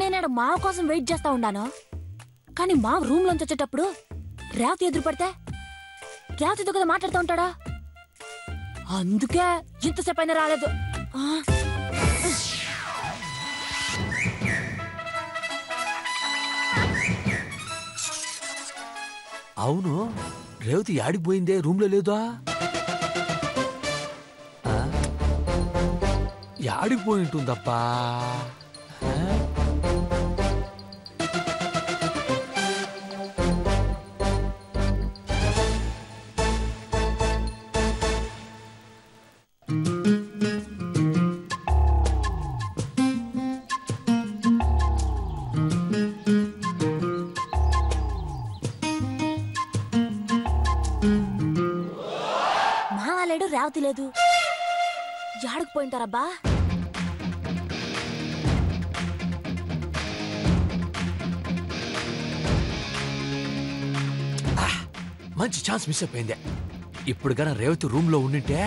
నేనాడ మావ కోసం వెయిట్ చేస్తా ఉన్నాను. కానీ మావ రూమ్ లోంచి వచ్చేటప్పుడు రేవతి ఎదురు పడితే రేవతితో కదా మాట్లాడుతూ ఉంటాడా. అందుకే ఇంతసేపు అయినా రాలేదు. అవును, రేవతి యాడిపోయిందే? రూమ్ లో లేదా? యాడిపోయి ఉంటుందప్పా? మావా లేడు, రేవతి లేదు. యాడికి పోయింటారబ్బా? మంచి ఛాన్స్ మిస్ అయిపోయిందే. ఇప్పుడు కానీ రేవతి రూమ్ లో ఉండింటే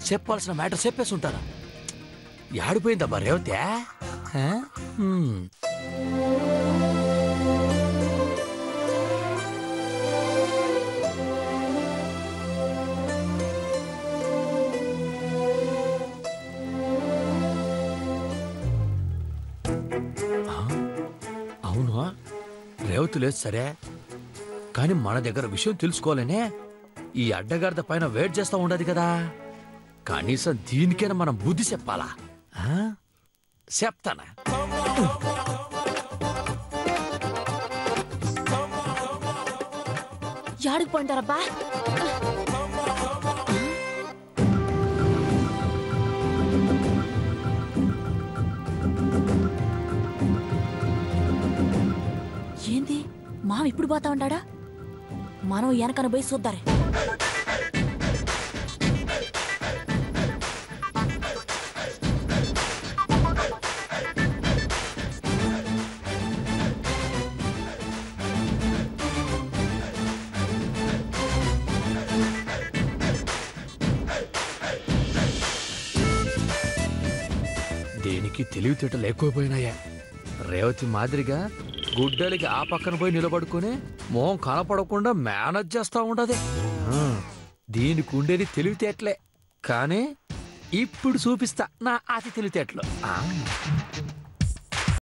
చెప్పాల్సిన మ్యాటర్ చెప్పేసి ఉంటాను. యాడిపోయిందబ్బా రేవతి? అవును, రేవతి లేదు సరే, కానీ మన దగ్గర విషయం తెలుసుకోవాలనే ఈ అడ్డగాడిద పైన వెయిట్ చేస్తా ఉండదు కదా. కనీసం దీనికైనా మనం బుద్ధి చెప్పాలా? చెప్తానా? యాడికి పోయింటారబ్బా? ఏంది మావ ఇప్పుడు పోతా ఉంటాడా? మనం వెనకన పోయి చూద్దారే. దేనికి తెలివితేటలు ఎక్కువైపోయినాయా? రేవతి మాదిరిగా గుడ్డలికి ఆ పక్కన పోయి నిలబడుకుని మొహం కనపడకుండా మేనేజ్ చేస్తా ఉండదు. దీనికి ఉండేది తెలివితేటలే, కానీ ఇప్పుడు చూపిస్తా నా అతి తెలివితేటలు.